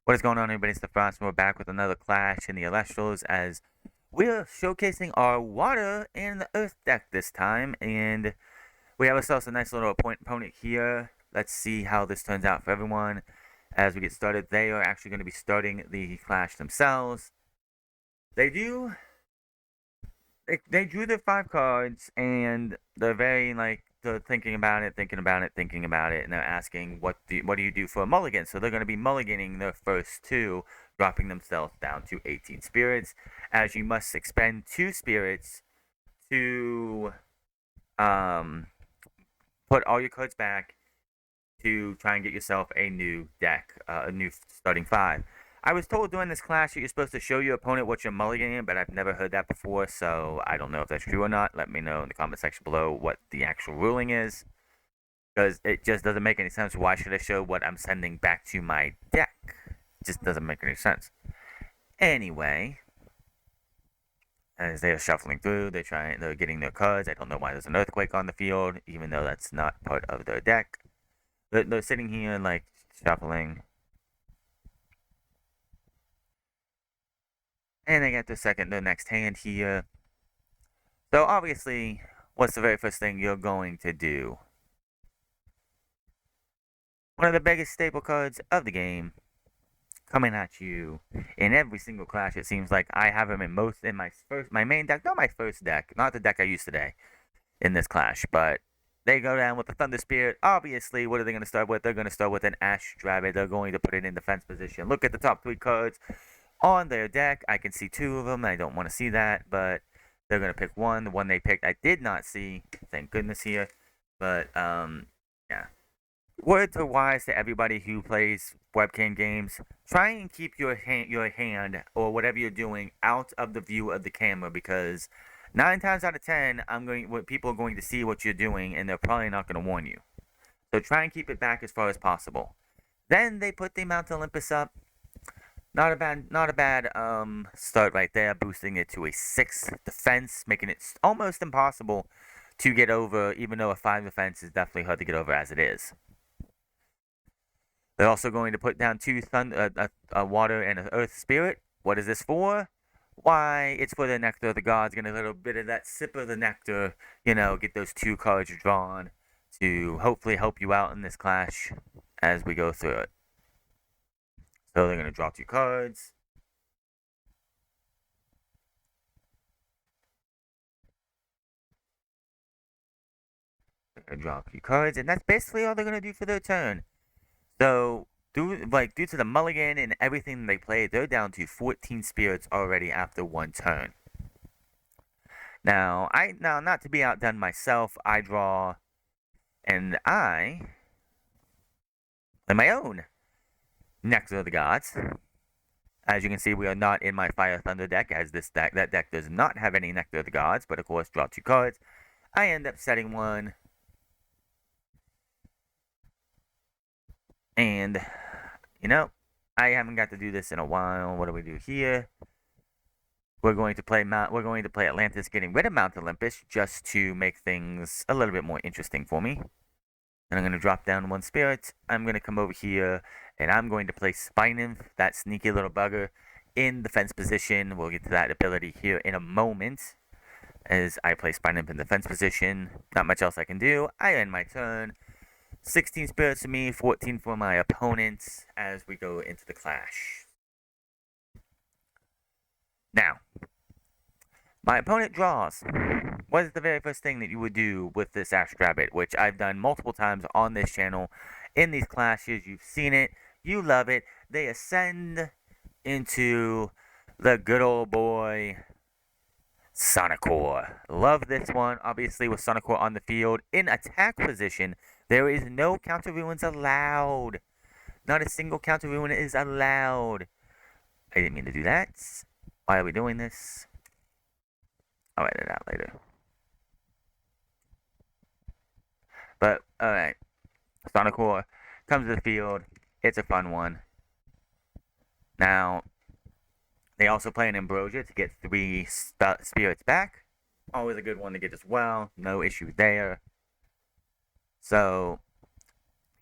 What is going on, everybody? It's the Frost, and we're back with another Clash in the Elestrals as we're showcasing our water and the Earth deck this time. And we have ourselves a nice little opponent here. Let's see how this turns out for everyone. As we get started, they are actually going to be starting the Clash themselves. They drew their 5 cards, and they're very, they're thinking about it, and they're asking, what do you do for a mulligan? So they're going to be mulliganing their first 2, dropping themselves down to 18 spirits, as you must expend 2 spirits to put all your cards back to try and get yourself a new deck, a new starting 5. I was told during this clash that you're supposed to show your opponent what you're mulliganing, but I've never heard that before, so I don't know if that's true or not. Let me know in the comment section below what the actual ruling is, because it just doesn't make any sense. Why should I show what I'm sending back to my deck? It just doesn't make any sense. Anyway, as they're shuffling through, they're getting their cards. I don't know why there's an earthquake on the field, even though that's not part of their deck. They're sitting here, shuffling. And they get their next hand here. So obviously, what's the very first thing you're going to do? One of the biggest staple cards of the game, coming at you in every single clash. It seems like I have them in my main deck, not my first deck, not the deck I used today in this clash, but they go down with the Thunder Spirit. Obviously, what are they going to start with? They're going to start with an Ash Drabbit. They're going to put it in defense position. Look at the top 3 cards on their deck. I can see 2 of them. I don't want to see that, but they're going to pick one. The one they picked, I did not see. Thank goodness here. But, yeah. Words are wise to everybody who plays webcam games. Try and keep your hand or whatever you're doing out of the view of the camera, because 9 times out of 10, people are going to see what you're doing, and they're probably not going to warn you. So try and keep it back as far as possible. Then they put the Mount Olympus up. Not a bad start right there, boosting it to a 6 defense, making it almost impossible to get over, even though a 5 defense is definitely hard to get over as it is. They're also going to put down 2 a water and an earth spirit. What is this for? Why, it's for the Nectar of the Gods. Get a little bit of that sip of the nectar, get those 2 cards drawn to hopefully help you out in this clash as we go through it. So they're going to draw 2 cards. They're going to draw a few cards, and that's basically all they're going to do for their turn. So, due to the mulligan and everything they played, they're down to 14 spirits already after 1 turn. Now, not to be outdone myself, I draw, and I play my own Nectar of the Gods. As you can see, we are not in my Fire Thunder deck, as that deck does not have any Nectar of the Gods, but of course, draw 2 cards. I end up setting 1. And, I haven't got to do this in a while. What do we do here? We're going to play Atlantis, getting rid of Mount Olympus, just to make things a little bit more interesting for me. And I'm going to drop down 1 spirit. I'm going to come over here, and I'm going to play Spy Nymph, that sneaky little bugger, in defense position. We'll get to that ability here in a moment. As I play Spy Nymph in defense position, not much else I can do. I end my turn. 16 spirits for me, 14 for my opponent as we go into the clash. Now, my opponent draws. What is the very first thing that you would do with this Ash Drabbit, which I've done multiple times on this channel in these clashes? You've seen it. You love it. They ascend into the good old boy Sonicore. Love this one. Obviously, with Sonicore on the field in attack position, there is no counter ruins allowed. Not a single counter ruin is allowed. I didn't mean to do that. Why are we doing this? I'll write it out later. But, alright. Sonicore comes to the field. It's a fun one. Now, they also play an Ambrosia to get 3 spirits back. Always a good one to get as well. No issue there. So,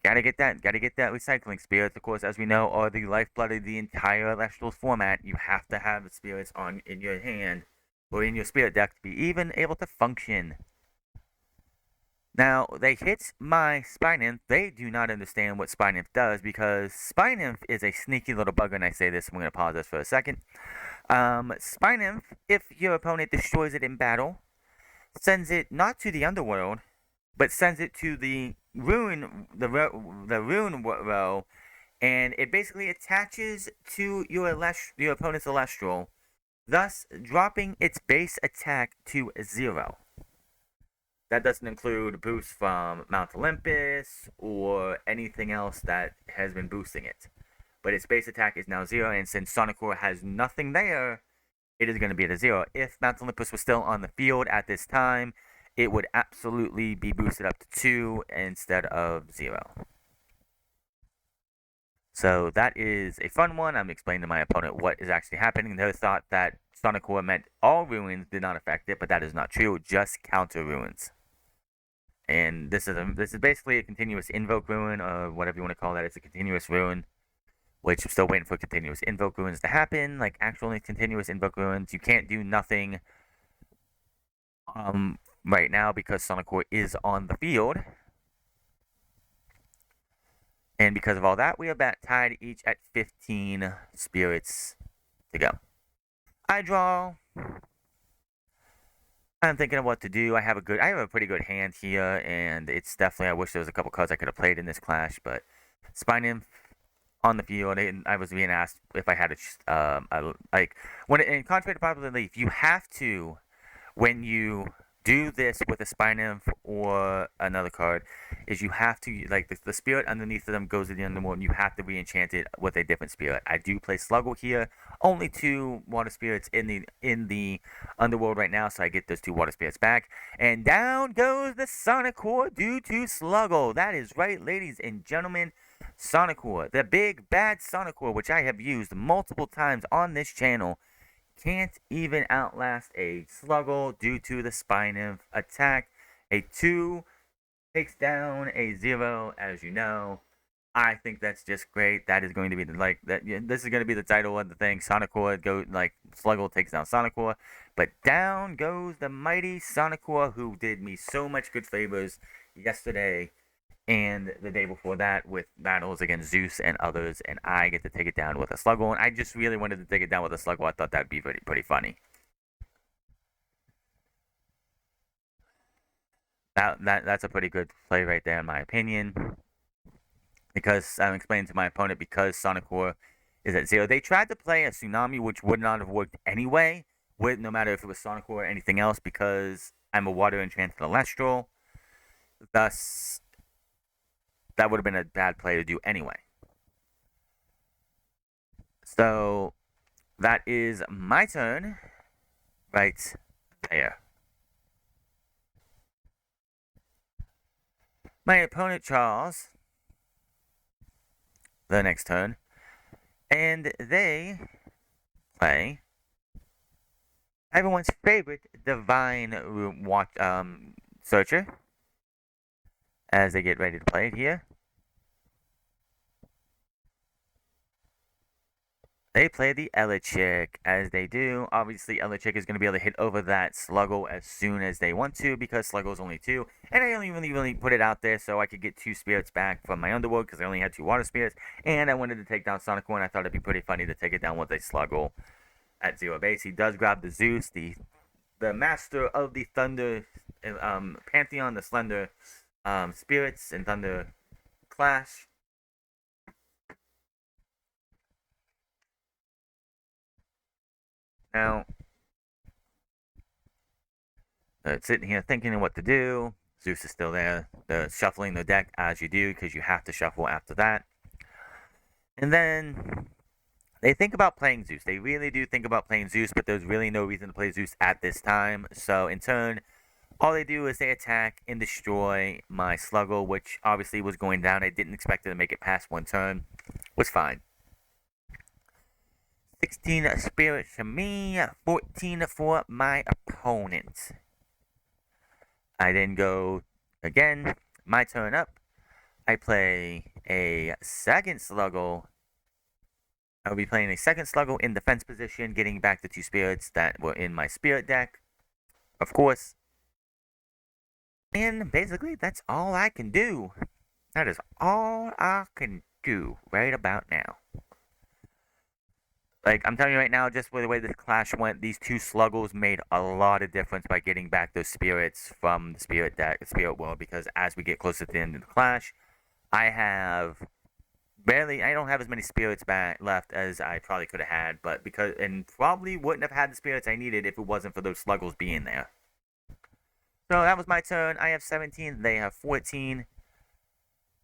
Gotta get that recycling spirits. Of course, as we know, are the lifeblood of the entire Celestial format. You have to have the spirits in your hand or in your spirit deck to be even able to function. Now, they hit my Spy Nymph. They do not understand what Spy Nymph does because Spy Nymph is a sneaky little bugger, and I say this, I'm going to pause this for a second. Spy Nymph, if your opponent destroys it in battle, sends it not to the underworld, but sends it to the ruin row, and it basically attaches to your opponent's Celestial, thus dropping its base attack to 0. That doesn't include boosts from Mount Olympus or anything else that has been boosting it. But its base attack is now 0, and since Sonicore has nothing there, it is going to be at a 0. If Mount Olympus was still on the field at this time, it would absolutely be boosted up to 2 instead of 0. So that is a fun one. I'm explaining to my opponent what is actually happening. They thought that Sonicore meant all ruins did not affect it, but that is not true. Just counter ruins. And this is basically a continuous invoke ruin, or whatever you want to call that. It's a continuous ruin, which I'm still waiting for continuous invoke ruins to happen. Like actually continuous invoke ruins, you can't do nothing right now because Sonicore is on the field. And because of all that, we are about tied each at 15 spirits to go. I draw. I'm thinking of what to do. I have a pretty good hand here, and it's definitely, I wish there was a couple cards I could have played in this clash, but Spy Nymph on the field, and I was being asked if I had in contrary to popular belief, you have to, when you do this with a Spy Nymph or another card, is you have to, like, the spirit underneath of them goes to the underworld, and you have to re-enchant it with a different spirit. I do play Sluggle here, only 2 water spirits in the underworld right now, so I get those 2 water spirits back. And down goes the Sonicore due to Sluggle. That is right, ladies and gentlemen. Sonicore, the big bad Sonicore, which I have used multiple times on this channel, can't even outlast a Sluggle due to the Spy Nymph attack. A 2 takes down a 0, as you know. I think that's just great. That is going to be this is going to be the title of the thing. Sonicore Sluggle takes down Sonicore, but down goes the mighty Sonicore, who did me so much good favors yesterday and the day before that with battles against Zeus and others, and I get to take it down with a Sluggle, and I just really wanted to take it down with a Sluggle. I thought that'd be pretty funny. That's a pretty good play right there, in my opinion. Because I'm explaining to my opponent, because Sonicore is at 0. They tried to play a Tsunami, which would not have worked anyway, no matter if it was Sonicore or anything else, because I'm a Water Enchanted Celestial. Thus, that would have been a bad play to do anyway. So, that is my turn right there. My opponent, Charles, the next turn, and they play everyone's favorite Divine Searcher as they get ready to play it here. They play the Elichick, as they do. Obviously, Elichick is going to be able to hit over that Sluggle as soon as they want to, because Sluggle's only 2. And I only really put it out there so I could get 2 spirits back from my Underworld, because I only had 2 water spirits. And I wanted to take down Sonicore, and I thought it'd be pretty funny to take it down with a Sluggle at 0 base. He does grab the Zeus, the master of the Thunder Pantheon, the Slender Spirits and Thunder Clash. Now, sitting here thinking of what to do. Zeus is still there. They're shuffling the deck as you do, because you have to shuffle after that. And then they think about playing Zeus. They really do think about playing Zeus, but there's really no reason to play Zeus at this time. So in turn, all they do is they attack and destroy my Sluggle, which obviously was going down. I didn't expect it to make it past 1 turn. Was fine. 16 spirits for me, 14 for my opponent. I then go again, my turn up. I play a second Sluggle. I will be playing a second Sluggle in defense position, getting back the 2 spirits that were in my spirit deck, of course. And basically, that's all I can do. That is all I can do right about now. Like, I'm telling you right now, just with the way this clash went, these 2 Sluggles made a lot of difference by getting back those spirits from the spirit deck, spirit world, because as we get closer to the end of the clash, I don't have as many spirits back left as I probably could have had, but probably wouldn't have had the spirits I needed if it wasn't for those Sluggles being there. So that was my turn. I have 17, they have 14.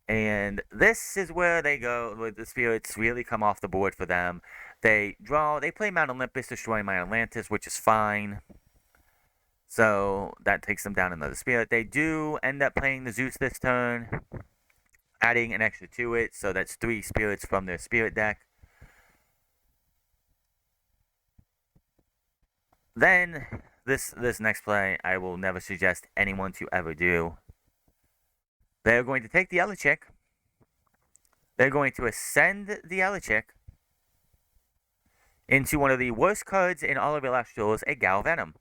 And this is where the spirits really come off the board for them. They play Mount Olympus, destroying my Atlantis, which is fine. So that takes them down another spirit. They do end up playing the Zeus this turn, adding an extra to it, so that's 3 spirits from their spirit deck. Then, this next play, I will never suggest anyone to ever do. They're going to take the Elichick. They're going to ascend the Elichick into one of the worst cards in all of Celestials, a Galvenom.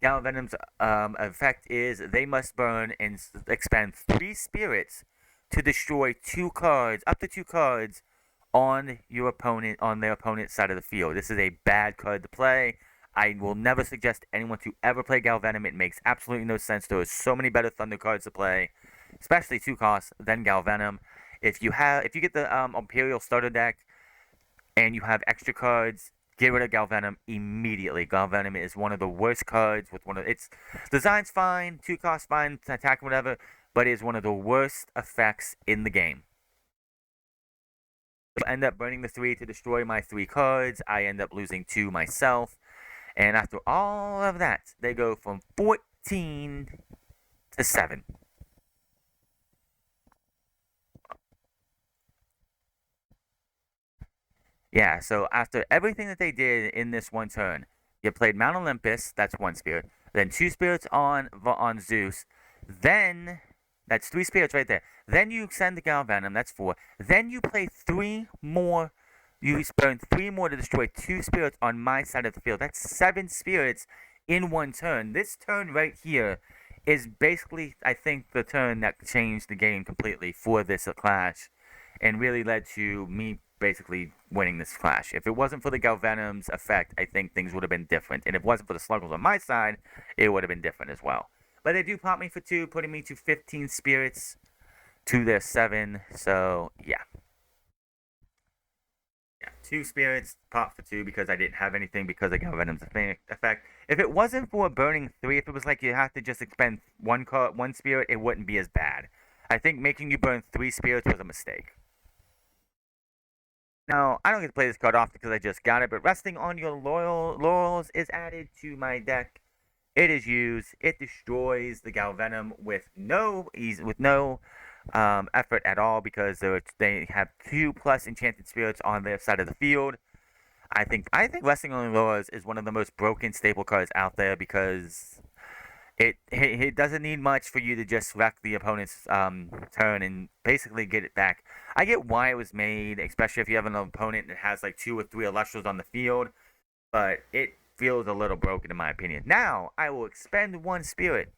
Galvenom's effect is they must burn and expend 3 spirits to destroy 2 cards, up to 2 cards, on their opponent's side of the field. This is a bad card to play. I will never suggest anyone to ever play Galvenom. It makes absolutely no sense. There are so many better Thunder cards to play, especially 2 costs, than Galvenom. If you get the Imperial starter deck and you have extra cards, get rid of Galvenom immediately. Galvenom is one of the worst cards. Its design's fine, 2 costs fine, attack whatever, but it is one of the worst effects in the game. I end up burning the 3 to destroy my 3 cards. I end up losing 2 myself. And after all of that, they go from 14 to 7. Yeah, so after everything that they did in this one turn, you played Mount Olympus, that's 1 spirit. Then 2 spirits on Zeus. Then, that's 3 spirits right there. Then you send the Galvenom, that's 4. Then you play 3 more. You burn 3 more to destroy 2 spirits on my side of the field. That's 7 spirits in 1 turn. This turn right here is basically, I think, the turn that changed the game completely for this clash, and really led to me basically winning this clash. If it wasn't for the Galvenom's effect, I think things would have been different. And if it wasn't for the Sluggles on my side, it would have been different as well. But they do pop me for 2, putting me to 15 spirits to their 7. So, yeah. 2 spirits, pop for 2 because I didn't have anything because of Galvenom's effect. If it wasn't for burning 3, if it was like you have to just expend 1 spirit, it wouldn't be as bad. I think making you burn 3 spirits was a mistake. Now, I don't get to play this card off because I just got it, but resting on your laurels is added to my deck. It is used. It destroys the Galvenom with no effort at all because they have 2+ enchanted spirits on their side of the field. I think resting on your laurels is one of the most broken staple cards out there because it doesn't need much for you to just wreck the opponent's turn and basically get it back. I get why it was made, especially if you have an opponent that has like 2 or 3 Illustrials on the field, but it feels a little broken in my opinion. Now, I will expend 1 spirit.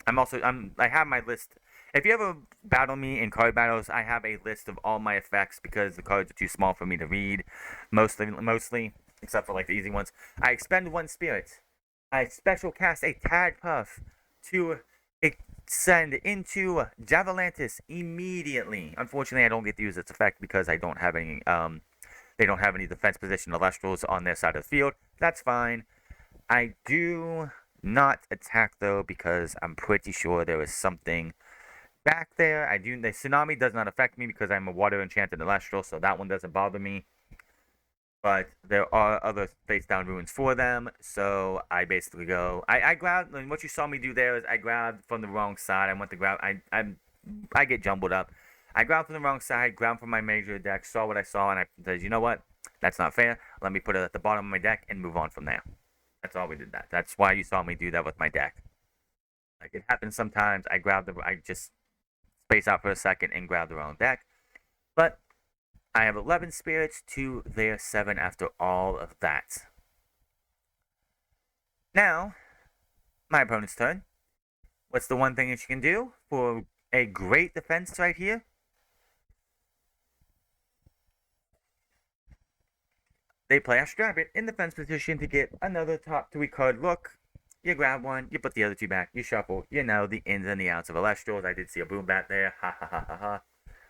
I have my list. If you ever battle me in card battles, I have a list of all my effects because the cards are too small for me to read, mostly, except for like the easy ones. I expend 1 spirit. I special cast a Tag Puff to send into Javalantis immediately. Unfortunately, I don't get to use its effect because I don't have any. They don't have any defense position Illustrials on their side of the field. That's fine. I do not attack though because I'm pretty sure there is something back there. The Tsunami does not affect me because I'm a Water Enchanted Celestial, so that one doesn't bother me. But there are other face down ruins for them, so I basically go. I grabbed, and what you saw me do there is I grabbed from the wrong side. I went to grab. I get jumbled up. I grabbed from the wrong side, grabbed from my major deck, saw what I saw, and I said, you know what? That's not fair. Let me put it at the bottom of my deck and move on from there. That's all we did. That's why you saw me do that with my deck. Like it happens sometimes. I just space out for a second and grab their own deck. But I have 11 spirits to their 7 after all of that. Now, my opponent's turn. What's the one thing that you can do for a great defense right here? They play Astral Rabbit in defense position to get another top 3 card look. You grab one, you put the other 2 back, you shuffle, you know the ins and the outs of Alestrals. I did see a Boom Bat there, ha ha ha ha ha.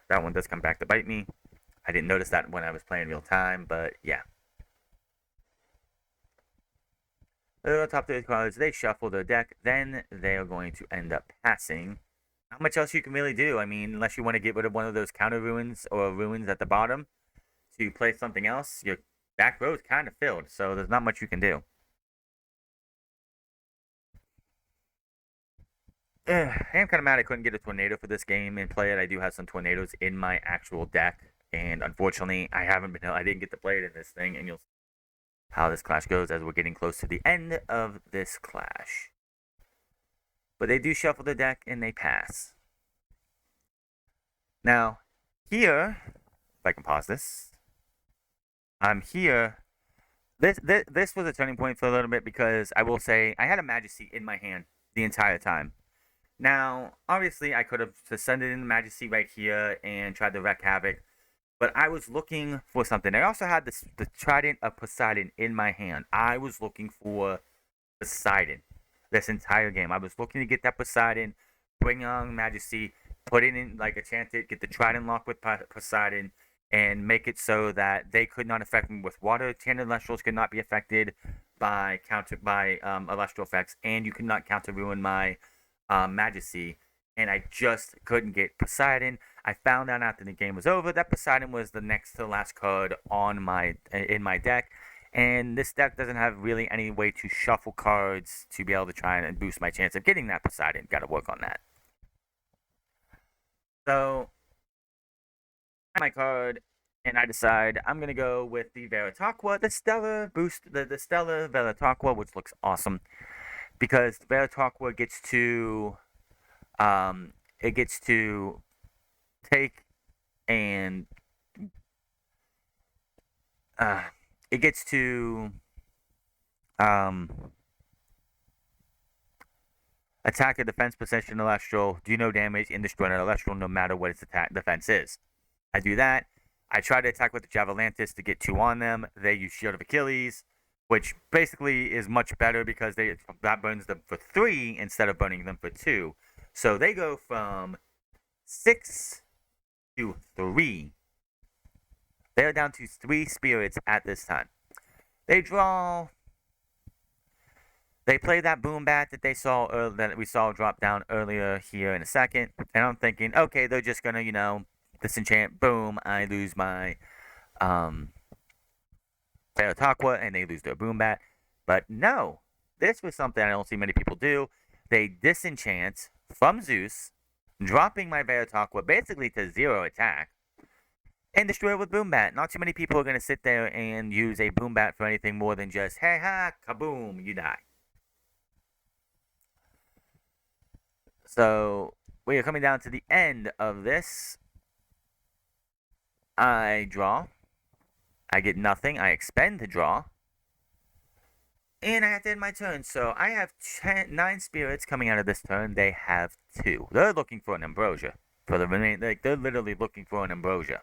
That one does come back to bite me. I didn't notice that when I was playing real time, but yeah. The top 3 cards, they shuffle their deck, then they are going to end up passing. Not much else you can really do. I mean, unless you want to get rid of one of those counter ruins or ruins at the bottom to play something else, your back row is kind of filled, so there's not much you can do. I am kind of mad I couldn't get a tornado for this game and play it. I do have some tornadoes in my actual deck, and unfortunately, I didn't get to play it in this thing, and you'll see how this clash goes as we're getting close to the end of this clash. But they do shuffle the deck and they pass. Now, here, if I can pause this, I'm here. This was a turning point for a little bit because I will say I had a Majesty in my hand the entire time. Now, obviously, I could have descended in the Majesty right here and tried to wreak havoc, but I was looking for something. I also had the Trident of Poseidon in my hand. I was looking for Poseidon this entire game. I was looking to get that Poseidon, bring on Majesty, put it in like enchanted, get the Trident lock with Poseidon, and make it so that they could not affect me with water. Tandem Alestrals could not be affected by Alestral effects, and you could not counter ruin my Majesty. And I just couldn't get Poseidon. I found out after the game was over that Poseidon was the next to last card in my deck, and this deck doesn't have really any way to shuffle cards to be able to try and boost my chance of getting that Poseidon. Got to work on that. So, my card, and I decide I'm gonna go with the Veritaqua, the Stellar boost, the Stellar Veritaqua, which looks awesome because Veritaqua gets to it gets to take and it gets to attack a defense position Alestral, do no damage, and destroy an Alestral no matter what its attack defense is. I do that. I try to attack with the Javalantis to get 2 on them. They use Shield of Achilles, which basically is much better because that burns them for 3 instead of burning them for 2. So they go from 6 to 3. They're down to 3 spirits at this time. They draw. They play that Boom Bat that we saw drop down earlier here in a second, and I'm thinking, okay, they're just gonna, disenchant. Boom! I lose my Veritaqua, and they lose their Boom Bat. But no, this was something I don't see many people do. They disenchant from Zeus, dropping my Veritaqua basically to 0 attack, and destroy it with Boom Bat. Not too many people are going to sit there and use a Boom Bat for anything more than just, hey ha, kaboom, you die. So, we are coming down to the end of this. I draw. I get nothing. I expend to draw. And I have to end my turn. So I have 9 spirits coming out of this turn. They have 2. They're looking for an ambrosia. They're literally looking for an ambrosia.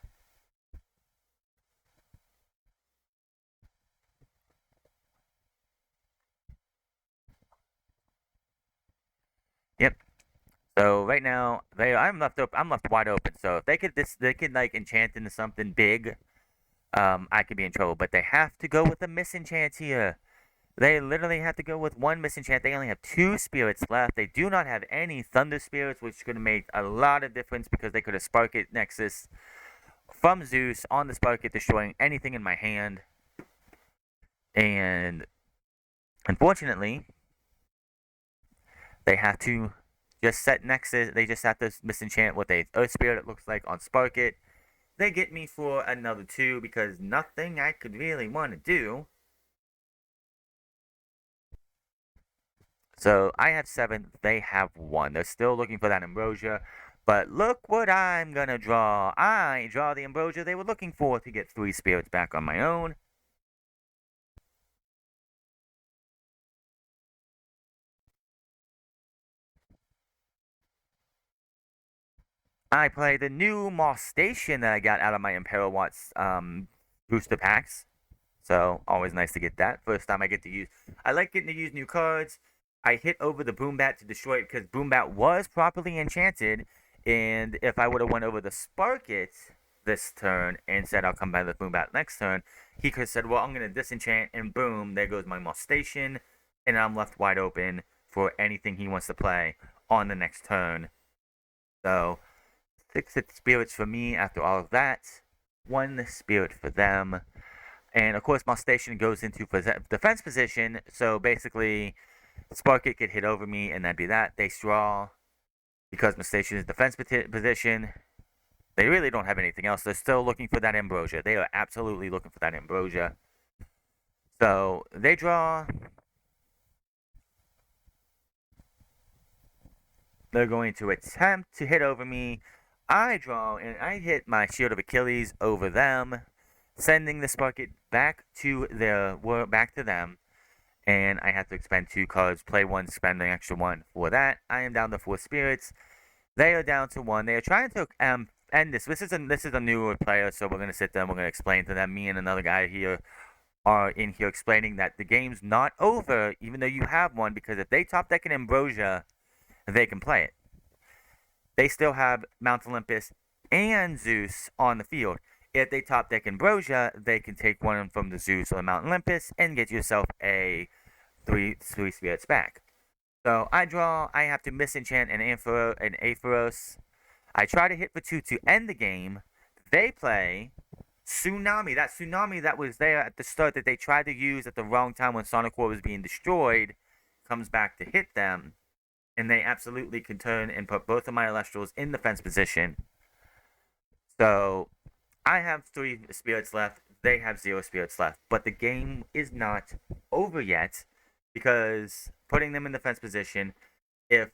Yep. So right now, I'm left wide open. So if they could like enchant into something big, I could be in trouble. But they have to go with a misenchant here. They literally have to go with 1 misenchant. They only have 2 spirits left. They do not have any thunder spirits, which could make a lot of difference because they could have Spark It Nexus from Zeus on the Spark It, destroying anything in my hand. And unfortunately, they have to just set Nexus. They just have to misenchant what a Earth Spirit it looks like on Spark It. They get me for another 2 because nothing I could really want to do. So I have 7. They have 1. They're still looking for that ambrosia. But look what I'm gonna draw. I draw the ambrosia they were looking for to get 3 spirits back on my own. I play the new Moss Station that I got out of my Imperial Watts booster packs. So, always nice to get that. First time I get to use... I like getting to use new cards. I hit over the Boombat to destroy it because Boombat was properly enchanted. And if I would have went over the Sparkit this turn and said I'll come by the Boombat next turn, he could have said, well, I'm going to disenchant, and boom, there goes my Moss Station. And I'm left wide open for anything he wants to play on the next turn. So, 6 spirits for me after all of that. 1 spirit for them. And of course, my station goes into defense position. So basically, Sparkit could hit over me, and that'd be that. They straw because my station is defense position. They really don't have anything else. They're still looking for that ambrosia. They are absolutely looking for that ambrosia. So they draw. They're going to attempt to hit over me. I draw, and I hit my Shield of Achilles over them, sending the Sparkit back to them. And I have to expend 2 cards, play 1, spend an extra 1 for that. I am down to 4 spirits. They are down to 1. They are trying to end this. This is a newer player, so we're gonna sit there and we're gonna explain to them. Me and another guy here are in here explaining that the game's not over, even though you have 1, because if they top deck an ambrosia, they can play it. They still have Mount Olympus and Zeus on the field. If they top deck ambrosia, they can take 1 from the Zeus or the Mount Olympus and get yourself a 3 spirits back. So I draw. I have to misenchant an Ampharos. I try to hit for 2 to end the game. They play Tsunami. That Tsunami that was there at the start that they tried to use at the wrong time when Sonicore was being destroyed comes back to hit them. And they absolutely can turn and put both of my Elestrals in defense position. So I have 3 spirits left. They have 0 spirits left. But the game is not over yet, because putting them in defense position, if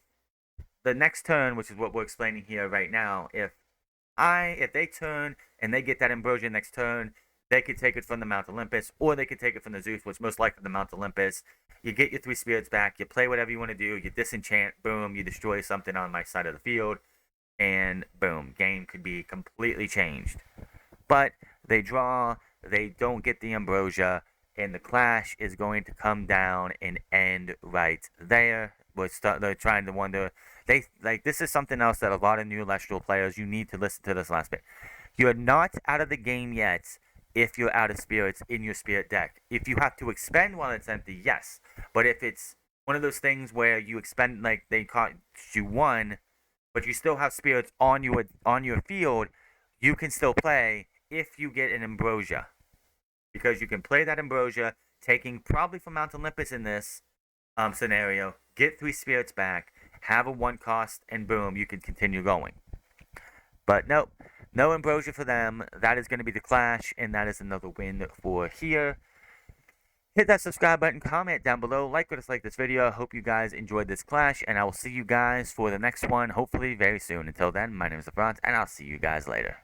the next turn, which is what we're explaining here right now, if they turn and they get that ambrosia next turn, they could take it from the Mount Olympus, or they could take it from the Zeus, which most likely the Mount Olympus. You get your 3 spirits back, you play whatever you want to do, you disenchant, boom, you destroy something on my side of the field, and boom, game could be completely changed. But they draw, they don't get the ambrosia, and the clash is going to come down and end right there. They're trying to wonder. This is something else that a lot of new Celestial players, you need to listen to this last bit. You are not out of the game yet if you're out of spirits in your spirit deck. If you have to expend while it's empty, yes. But if it's one of those things where you expend, like they caught you 1, but you still have spirits on your field, you can still play if you get an ambrosia. Because you can play that ambrosia, taking probably from Mount Olympus in this scenario, get 3 spirits back, have a 1 cost, and boom, you can continue going. But nope, no ambrosia for them. That is going to be the clash, and that is another win for here. Hit that subscribe button, comment down below, like or dislike this video. I hope you guys enjoyed this clash, and I will see you guys for the next one, hopefully very soon. Until then, my name is The Front, and I'll see you guys later.